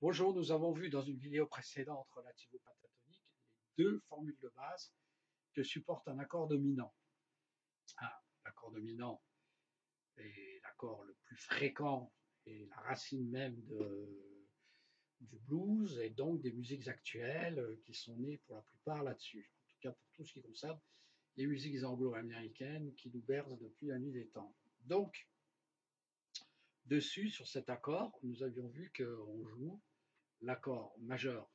Bonjour, nous avons vu dans une vidéo précédente relative au pentatonique les deux formules de base que supporte un accord dominant. L'accord dominant est l'accord le plus fréquent et la racine même du blues et donc des musiques actuelles qui sont nées pour la plupart là-dessus. En tout cas pour tout ce qui concerne les musiques anglo-américaines qui nous bercent depuis la nuit des temps. Donc, dessus, sur cet accord, nous avions vu qu'on joue l'accord majeur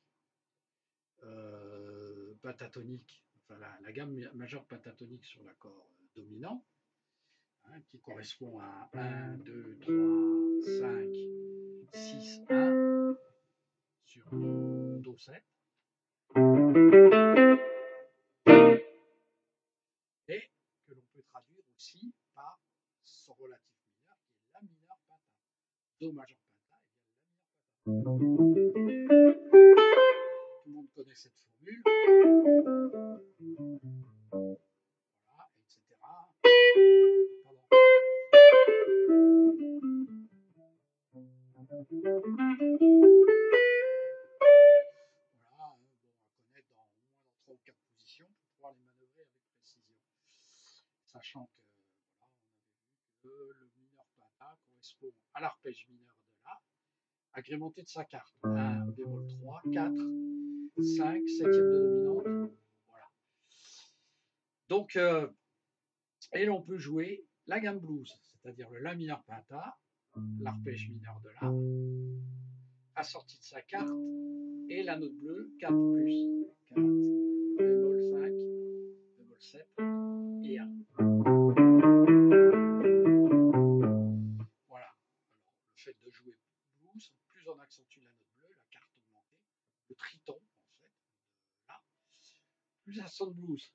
pentatonique, enfin la gamme majeure pentatonique sur l'accord dominant, qui correspond à 1, 2, 3, 5, 6, 1 sur Do 7. Et que l'on peut traduire aussi par son relatif mineur qui est La mineur pentat. Do majeur pentat égale La mineur pentat. Tout le monde connaît cette formule. Voilà, etc. Pardon. Voilà, on va connaître au moins dans 3 ou 4 positions pour pouvoir les manœuvrer avec précision. Sachant que voilà, on avait vu que le mineur pentat correspond à l'arpège mineur de La, agrémenté de sa carte. 1, bémol 3, 4, 5, septième de dominante. Voilà. Donc, et l'on peut jouer la gamme blues, c'est-à-dire le La mineur pentat, l'arpège mineur de La, assorti de sa carte, et la note bleue 4 plus 4, bémol 5, bémol 7 et 1. Voilà. Alors, le fait de jouer blues, plus on accentue la note bleue, la carte augmentée, le triton en fait, là, plus ça sonne blues.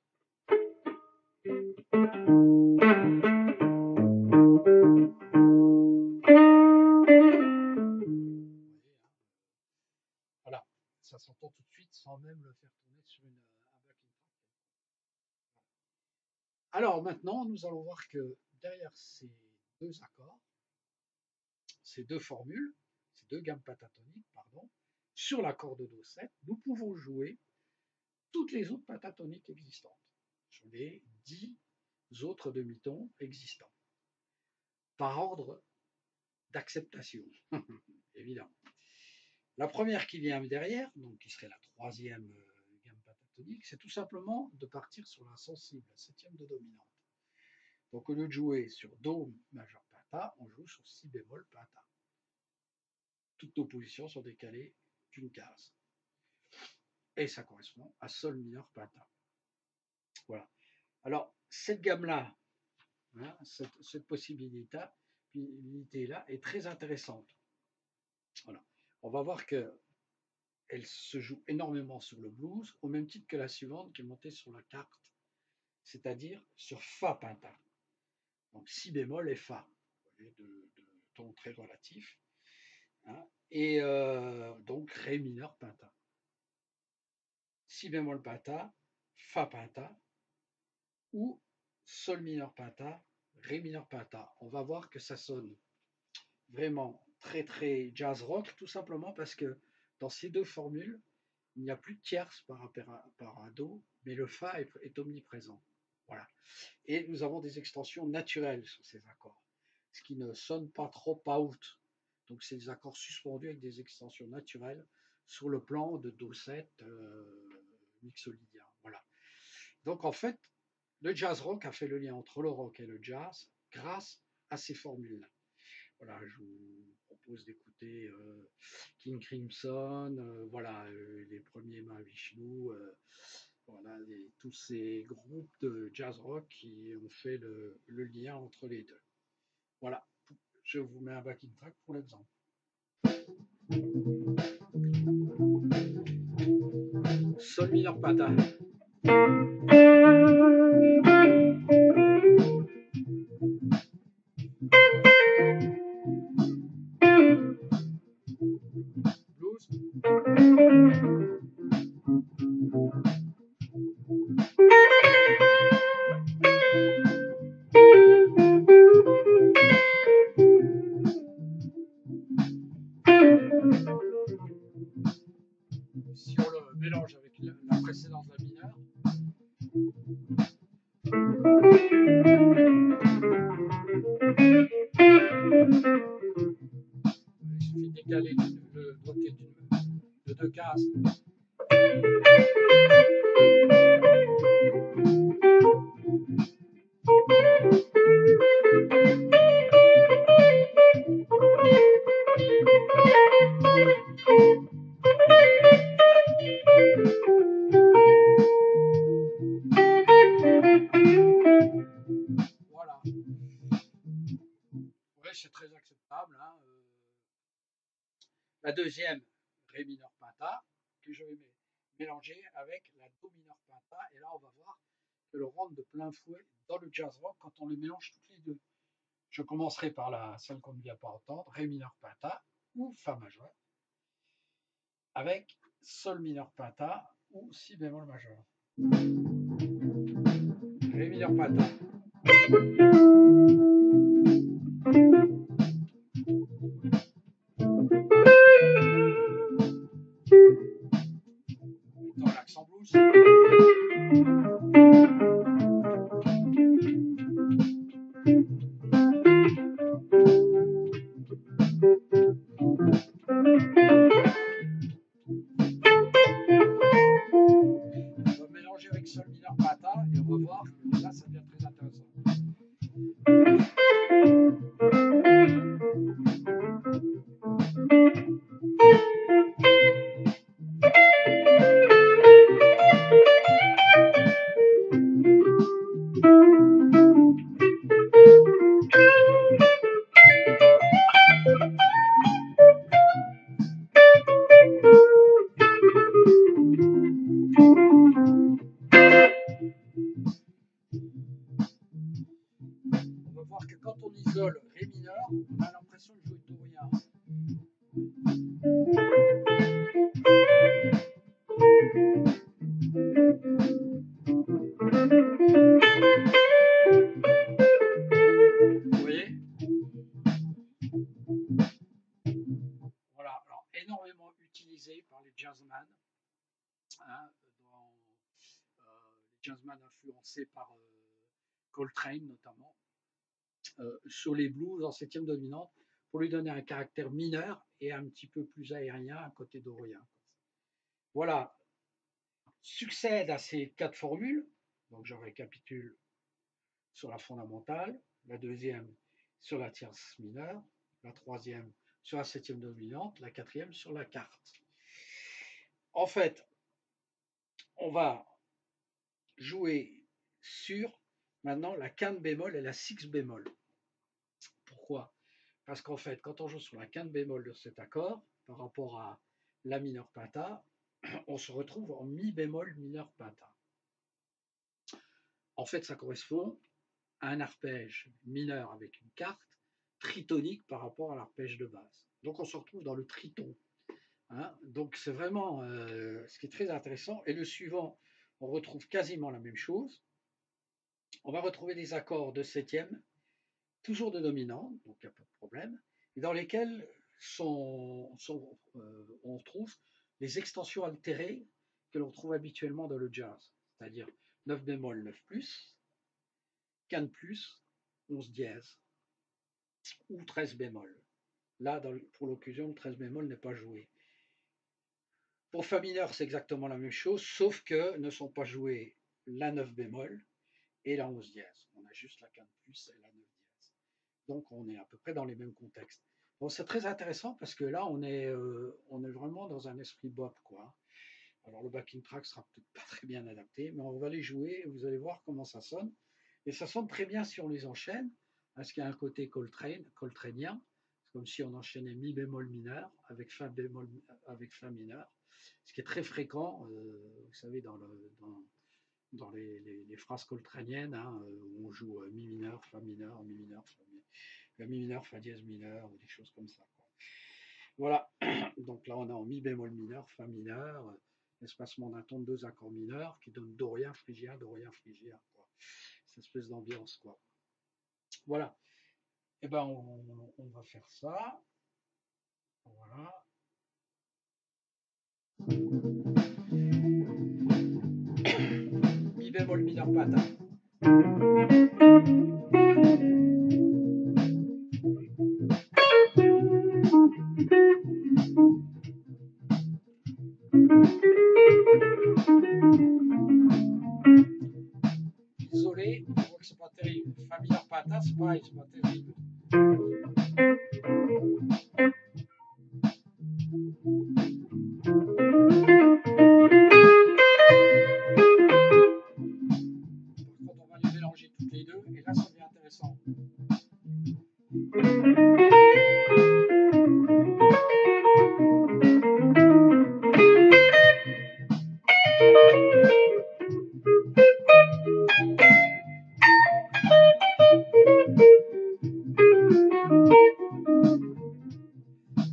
Voilà, ça s'entend tout de suite sans même le faire tourner sur un backing track. Alors maintenant, nous allons voir que derrière ces deux accords, ces deux formules, ces deux gammes pentatoniques, pardon, sur l'accord de Do 7, nous pouvons jouer toutes les autres pentatoniques existantes, sur les 10 autres demi-tons existants, par ordre d'acceptation, évidemment. La première qui vient derrière, donc qui serait la troisième gamme pentatonique, c'est tout simplement de partir sur la sensible, la septième de dominante. Donc au lieu de jouer sur Do majeur pentat, on joue sur Si bémol pentat. Toutes nos positions sont décalées d'une case. Et ça correspond à Sol mineur pentat. Voilà. Alors, cette gamme-là, cette possibilité-là est très intéressante. Voilà. On va voir qu'elle se joue énormément sur le blues, au même titre que la suivante qui est montée sur la carte, c'est-à-dire sur Fa pentat. Donc Si bémol et Fa, de tons très relatifs. Et donc Ré mineur pentat. Si bémol pentat, Fa pentat, ou Sol mineur pentat, Ré mineur pentat. On va voir que ça sonne vraiment très très jazz rock, tout simplement parce que dans ces deux formules, il n'y a plus de tierce par rapport à Do, mais le Fa est omniprésent. Voilà. Et nous avons des extensions naturelles sur ces accords, ce qui ne sonne pas trop out. Donc c'est des accords suspendus avec des extensions naturelles sur le plan de Do 7 mixolydien. Voilà. Donc en fait, le jazz rock a fait le lien entre le rock et le jazz grâce à ces formules-là. Voilà, je vous propose d'écouter King Crimson, voilà, les premiers Mahavishnu, voilà, tous ces groupes de jazz rock qui ont fait le lien entre les deux. Voilà, je vous mets un backing track pour l'exemple. Sol mineur pentat. Blues. mélange avec la précédente, la mineure. Il suffit de décaler le doigté de 2 cases. Voilà. Ouais, c'est très acceptable. Hein. La deuxième, Ré mineur penta, que je vais mélanger avec la Do mineur penta. Et là, on va voir que le rentre de plein fouet dans le jazz rock quand on les mélange toutes les deux. Je commencerai par celle qu'on ne vient pas entendre, Ré mineur penta ou Fa majeur, avec Sol mineur penta ou Si bémol majeur. Ré mineur penta. Dans l'accent blues. On va mélanger avec Sol mineur penta et on va voir que là ça devient très intéressant. On va voir que quand on isole Ré mineur, on a l'impression de jouer Do rien. Vous voyez? Voilà, alors énormément utilisé par les jazzmen, hein, les jazzmen influencés par Coltrane notamment, sur les blues en septième dominante, pour lui donner un caractère mineur et un petit peu plus aérien à côté dorien. Voilà, succède à ces 4 formules, donc je récapitule sur la fondamentale, la deuxième sur la tierce mineure, la troisième sur la septième dominante, la quatrième sur la quarte. En fait, on va jouer sur maintenant la quinte bémol et la six bémol. Pourquoi? Parce qu'en fait, quand on joue sur la quinte bémol de cet accord, par rapport à la mineur penta, on se retrouve en mi bémol mineur penta. En fait, ça correspond à un arpège mineur avec une carte tritonique par rapport à l'arpège de base. Donc on se retrouve dans le triton. Hein. Donc c'est vraiment ce qui est très intéressant. Et le suivant, on retrouve quasiment la même chose. On va retrouver des accords de septième, toujours de dominant, donc il n'y a pas de problème, et dans lesquels on trouve les extensions altérées que l'on trouve habituellement dans le jazz, c'est-à-dire 9 bémol, 9 plus, quinte plus, 11 dièse ou 13 bémol. Là, pour l'occlusion, le 13 bémol n'est pas joué. Pour Fa mineur, c'est exactement la même chose, sauf que ne sont pas joués la 9 bémol et la 11 dièse. On a juste la quinte plus et la 9 dièse. Donc on est à peu près dans les mêmes contextes. Bon, c'est très intéressant parce que là, on est vraiment dans un esprit bop, quoi. Alors le backing track sera peut-être pas très bien adapté, mais on va les jouer et vous allez voir comment ça sonne. Et ça sonne très bien si on les enchaîne, parce qu'il y a un côté coltranien, comme si on enchaînait mi bémol mineur avec fa bémol avec fa mineur, ce qui est très fréquent, vous savez, dans les phrases coltraniennes, hein, où on joue mi mineur, fa mineur, mi mineur, fa mineur, mi mineur, fa dièse mineur, ou des choses comme ça. Quoi. Voilà, donc là on est en mi bémol mineur, fa mineur, espacement d'un ton de 2 accords mineurs qui donne dorien, phrygien, dorien, phrygien. Quoi. Cette espèce d'ambiance, quoi. Voilà. Et ben on va faire ça. Voilà. mineur pentat. Isolé, on voit que c'est pas terrible. Fa mineur pentat, c'est pareil, c'est pas terrible. Par contre, on va les mélanger toutes les deux, et là, ça devient intéressant.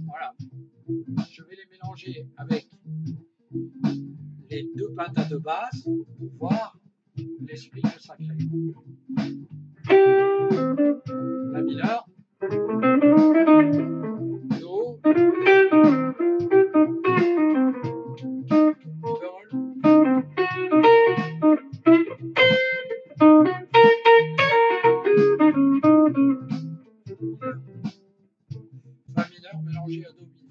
Voilà. Je vais les mélanger avec les deux pentas de base pour voir l'esprit que ça crée. La mineur, Do, Sol, Fa mineur mélangé à Do mineur.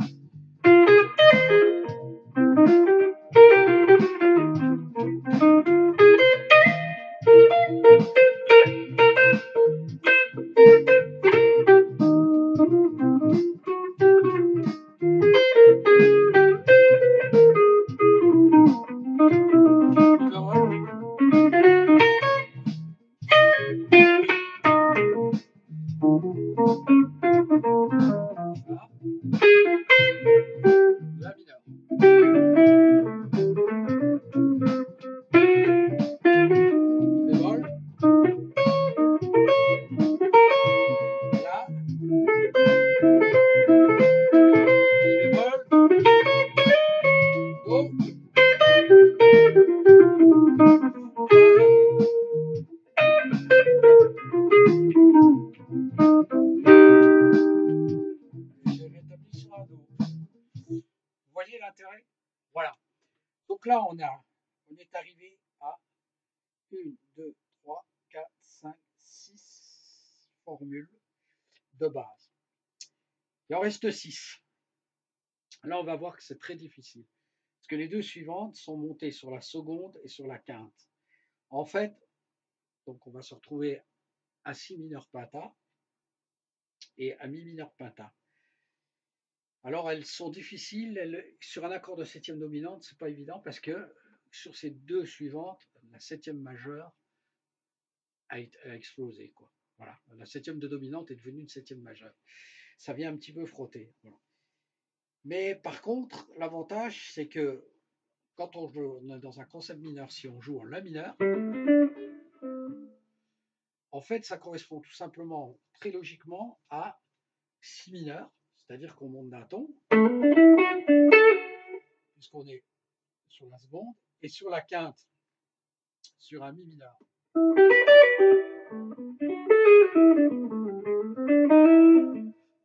La mineur. Bémol. La. Mi bémol. Do. J'ai rétabli sur un Do. Vous voyez l'intérêt? Voilà. Donc là, on est arrivé à 1, 2, 3, 4, 5, 6 formules de base. Il en reste 6. Là, on va voir que c'est très difficile. Parce que les deux suivantes sont montées sur la seconde et sur la quinte. En fait, donc on va se retrouver à si mineur pentat et à mi mineur pentat. Alors elles sont difficiles. Sur un accord de septième dominante, c'est pas évident parce que sur ces deux suivantes, la septième majeure a explosé, quoi. Voilà. La septième de dominante est devenue une septième majeure. Ça vient un petit peu frotter. Voilà. Mais par contre, l'avantage, c'est que quand on joue dans un concept mineur, si on joue en la mineur, en fait, ça correspond tout simplement, très logiquement, à si mineur, c'est-à-dire qu'on monte d'un ton, puisqu'on est sur la seconde, et sur la quinte, sur un mi mineur.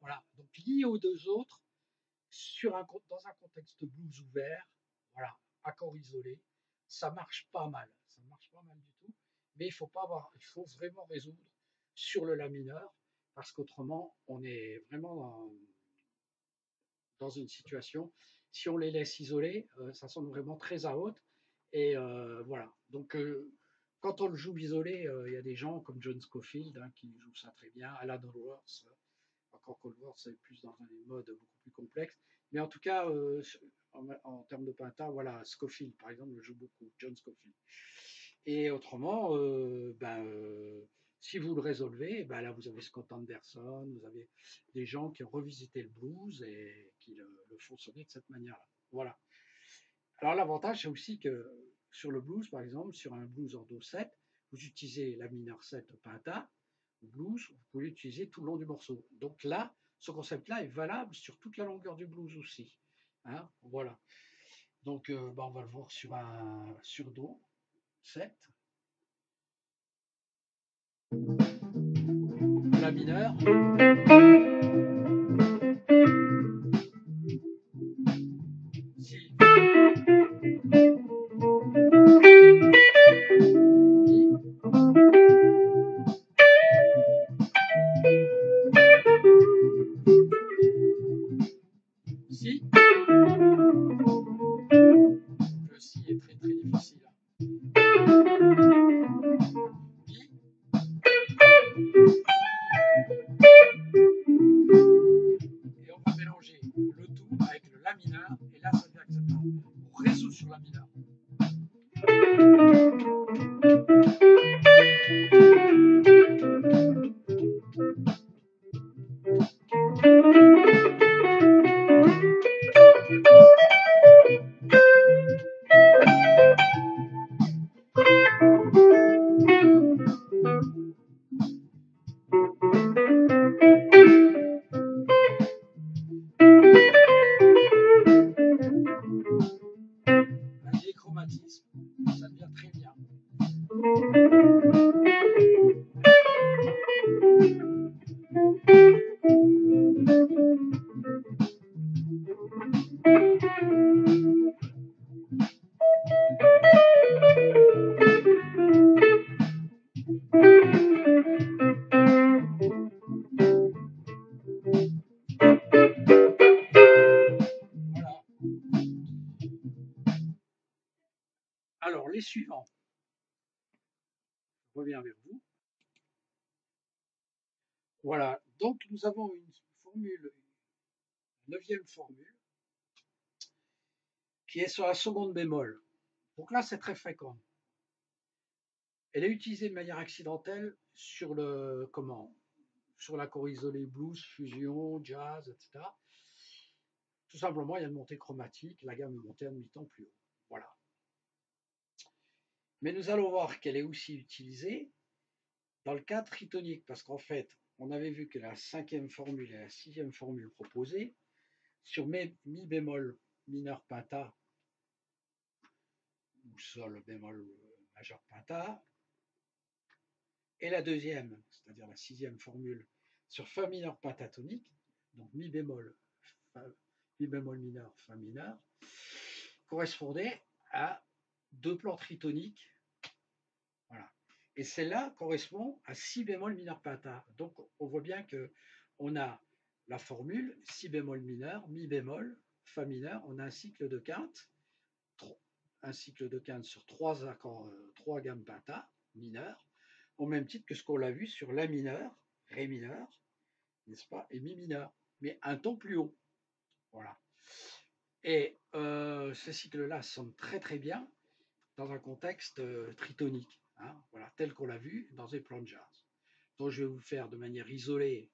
Voilà, donc lié aux deux autres, dans un contexte blues ouvert, voilà, accord isolé, ça marche pas mal, ça marche pas mal du tout, mais il faut vraiment résoudre sur le la mineur, parce qu'autrement, on est vraiment dans une situation, si on les laisse isolés, ça sonne vraiment très à haute, et voilà, donc quand on le joue isolé, il y a des gens comme John Scofield qui jouent ça très bien, Alan Allworth, encore qu'Allworth c'est plus dans un mode beaucoup plus complexe, mais en tout cas, en termes de pentat, voilà, Scofield par exemple le joue beaucoup, John Scofield. Et autrement, si vous le résolvez, ben là vous avez Scott Anderson, vous avez des gens qui ont revisité le blues et qui le font sonner de cette manière-là. Voilà. Alors l'avantage, c'est aussi que sur le blues, par exemple, sur un blues en do 7, vous utilisez la mineur 7 pentat, blues, vous pouvez l'utiliser tout le long du morceau. Donc là, ce concept-là est valable sur toute la longueur du blues aussi. Hein, voilà. Donc on va le voir sur do 7. La mineur. Si. Mi. les suivants. Je reviens vers vous. Voilà, donc nous avons une formule, une neuvième formule, qui est sur la seconde bémol. Donc là, c'est très fréquent. Elle est utilisée de manière accidentelle sur le sur l'accord isolé blues, fusion, jazz, etc. Tout simplement, il y a une montée chromatique, la gamme est montée à demi-temps plus haut. Voilà. Mais nous allons voir qu'elle est aussi utilisée dans le cas tritonique, parce qu'en fait, on avait vu que la cinquième formule et la sixième formule proposée, sur mi bémol mineur penta, ou sol bémol majeur penta, et la deuxième, c'est-à-dire la sixième formule, sur fa mineur pentatonique, donc mi bémol mineur, fa mineur, correspondait à deux plans tritoniques. Voilà. Et celle-là correspond à si bémol mineur penta. Donc on voit bien que on a la formule si bémol mineur, mi bémol, fa mineur, on a un cycle de quinte sur trois accords, trois gammes penta mineures, au même titre que ce qu'on l'a vu sur la mineur, ré mineur, n'est-ce pas, et mi mineur, mais un ton plus haut. Voilà. Et ce cycle-là sonne très très bien dans un contexte tritonique, hein, voilà, tel qu'on l'a vu dans les plans de jazz. Donc je vais vous faire de manière isolée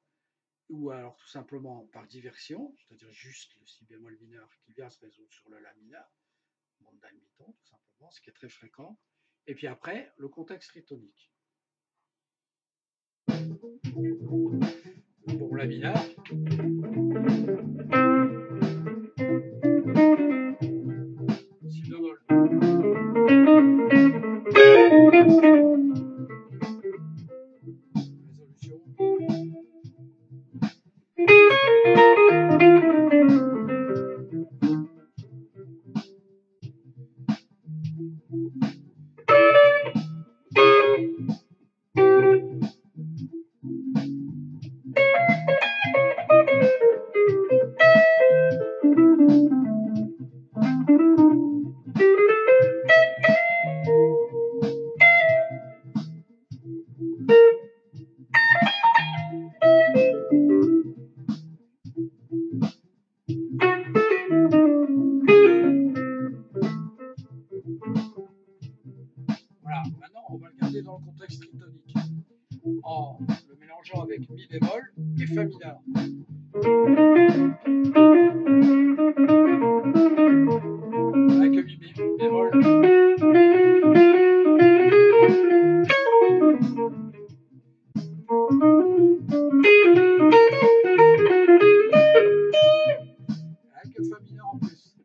ou alors tout simplement par diversion, c'est-à-dire juste le si bémol mineur qui vient se résoudre sur le la mineur, monde d'un demi-ton tout simplement, ce qui est très fréquent. Et puis après, le contexte tritonique. Pour la mineur, si bémol. Résolution. Voilà, maintenant on va le garder dans le contexte tritonique, en le mélangeant avec mi bémol et fa mineur. Avec le mi bémol. Avec le fa mineur en plus.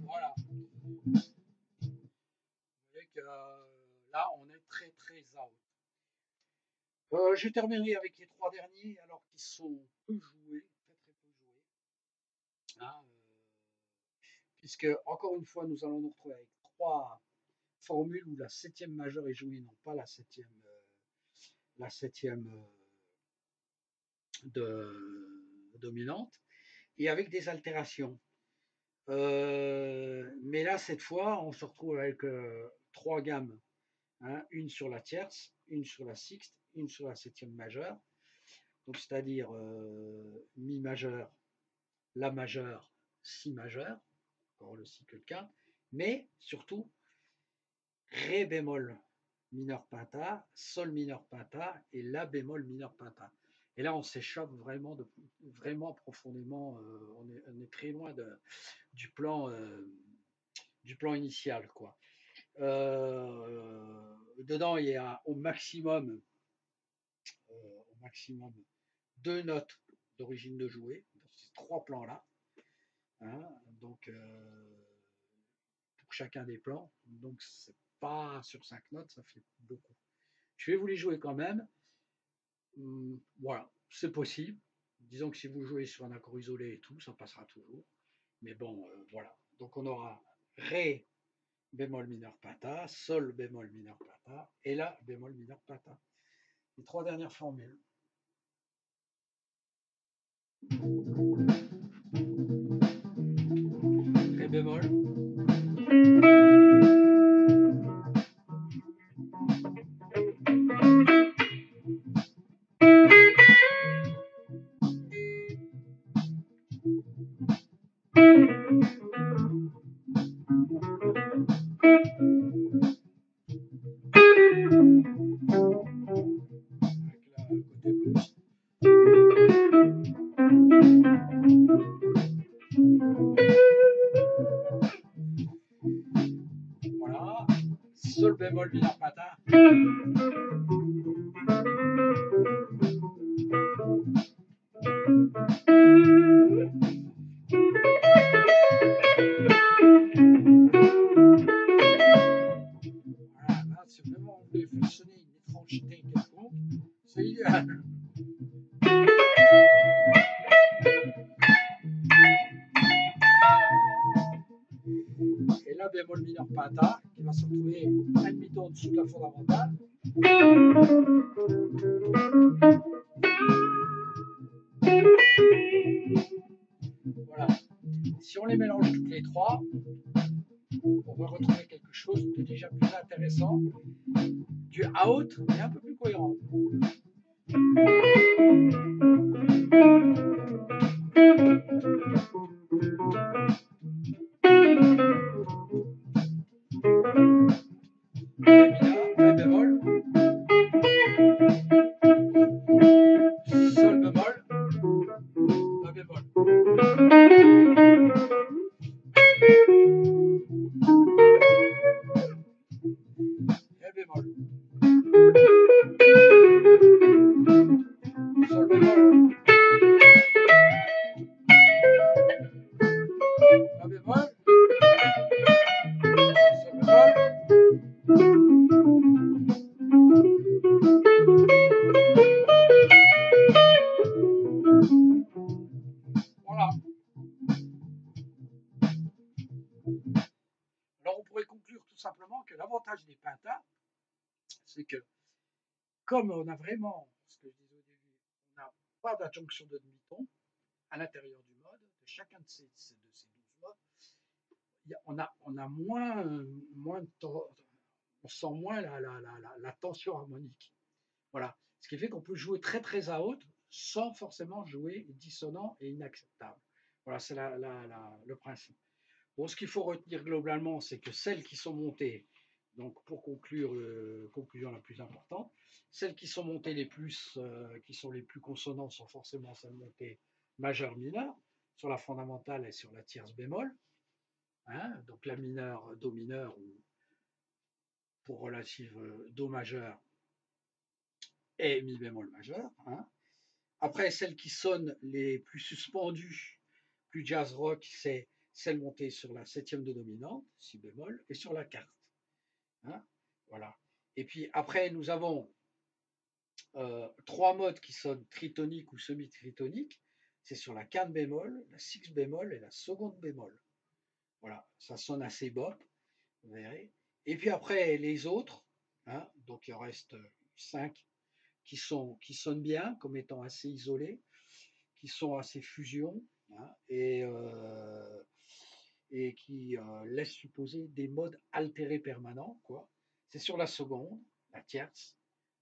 Voilà. Avec, là, on est très très out. Je terminerai avec les trois derniers, alors qu'ils sont peu joués, très très peu joués. Hein, puisque, encore une fois, nous allons nous retrouver avec trois formules où la septième majeure est jouée, non pas la septième dominante, et avec des altérations. Mais là, cette fois, on se retrouve avec trois gammes. Hein, une sur la tierce, une sur la sixte, une sur la septième majeure. Donc, c'est-à-dire mi majeur, la majeure, si majeur, encore le cycle quinte, mais surtout ré bémol mineur penta, sol mineur penta et la bémol mineur penta. Et là, on s'échappe vraiment profondément. On est très loin du plan initial, quoi. Dedans, il y a au maximum deux notes d'origine de jouet dans ces trois plans-là. Hein, donc, pour chacun des plans. Donc, c'est pas sur 5 notes, ça fait beaucoup. Je vais vous les jouer quand même. Voilà, c'est possible. Disons que si vous jouez sur un accord isolé et tout, ça passera toujours. Mais bon, voilà. Donc on aura Ré bémol mineur pata, Sol bémol mineur pata et La bémol mineur pata. Les trois dernières formules. Ré bémol. Avec la côté blues. Voilà. Sol bémol mineur pata. Voilà, là, si vraiment vous voulez faire sonner une étrangeté quelconque, c'est idéal. Et La bémol mineur pata, qui va se retrouver un demi-ton en dessous de la fondamentale. Voilà. Si on les mélange toutes les trois, on va retrouver quelque chose de déjà plus intéressant, du out et un peu plus cohérent. Ré mineur, Ré bémol, Sol bémol, La bémol. Ré bémol, Sol bémol, La bémol, Sol bémol. Voilà. Alors on pourrait conclure tout simplement que l'avantage des pentas, c'est que comme on a vraiment, ce que je disais au début, on n'a pas d'adjonction de demi-ton à l'intérieur du mode, de chacun de ces 12 modes, on a moins de on sent moins la tension harmonique. Voilà. Ce qui fait qu'on peut jouer très très à haute sans forcément jouer dissonant et inacceptable. Voilà, c'est le principe. Bon, ce qu'il faut retenir globalement, c'est que celles qui sont montées, donc pour conclure, conclusion la plus importante, celles qui sont montées qui sont les plus consonantes sont forcément celles montées majeure mineure sur la fondamentale et sur la tierce bémol. Hein, donc la mineure, do mineur ou pour relative do majeur et mi bémol majeur. Hein. Après, celles qui sonnent les plus suspendues, plus jazz rock, c'est celle montée sur la septième de dominante, si bémol, et sur la carte. Hein, voilà. Et puis après, nous avons trois modes qui sonnent tritoniques ou semi-tritoniques. C'est sur la quinte bémol, la six bémol et la seconde bémol. Voilà, ça sonne assez bop, vous verrez. Et puis après, les autres, hein, donc il en reste 5 qui sonnent bien, comme étant assez isolés, qui sont assez fusion, hein, et qui laissent supposer des modes altérés permanents, quoi. C'est sur la seconde, la tierce,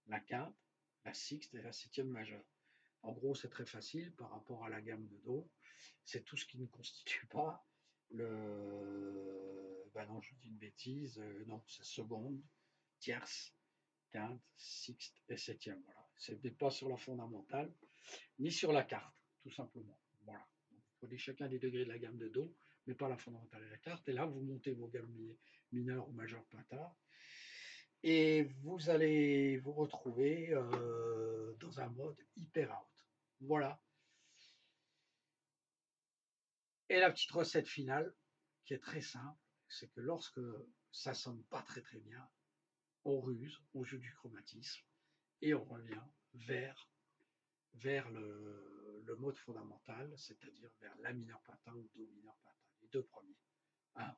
la quinte, la sixte et la septième majeure. En gros, c'est très facile par rapport à la gamme de Do. C'est tout ce qui ne constitue pas le. Ben non, je dis une bêtise. Non, c'est seconde, tierce, quinte, sixte et septième. Voilà. C'est pas sur la fondamentale, ni sur la carte, tout simplement. Voilà. Donc, vous prenez chacun des degrés de la gamme de Do, mais pas la fondamentale et la carte. Et là, vous montez vos gammes mineures ou majeures pentas. Et vous allez vous retrouver dans un mode hyper out. Voilà. Et la petite recette finale, qui est très simple, c'est que lorsque ça sonne pas très très bien, on ruse, on joue du chromatisme et on revient vers vers le mode fondamental, c'est-à-dire vers La mineur patin ou Do mineur patin, les deux premiers. Hein,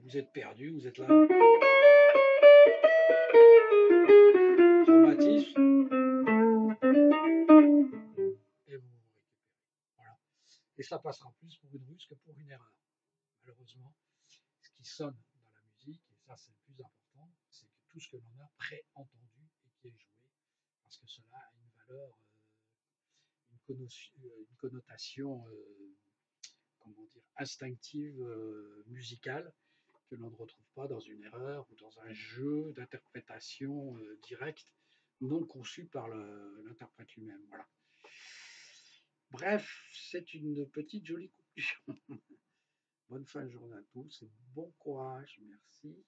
vous êtes perdu, vous êtes là. Traumatisme. Et vous vous récupérez. Voilà. Et ça passera plus pour une ruse que pour une erreur. Malheureusement, ce qui sonne dans la musique, et ça c'est le plus important, c'est que tout ce que l'on a pré-entendu et qui est joué, parce que cela a une valeur, une connotation, comment dire, instinctive, musicale, que l'on ne retrouve pas dans une erreur ou dans un jeu d'interprétation directe, non conçu par l'interprète lui-même. Voilà. Bref, c'est une petite jolie conclusion. Bonne fin de journée à tous et bon courage. Merci.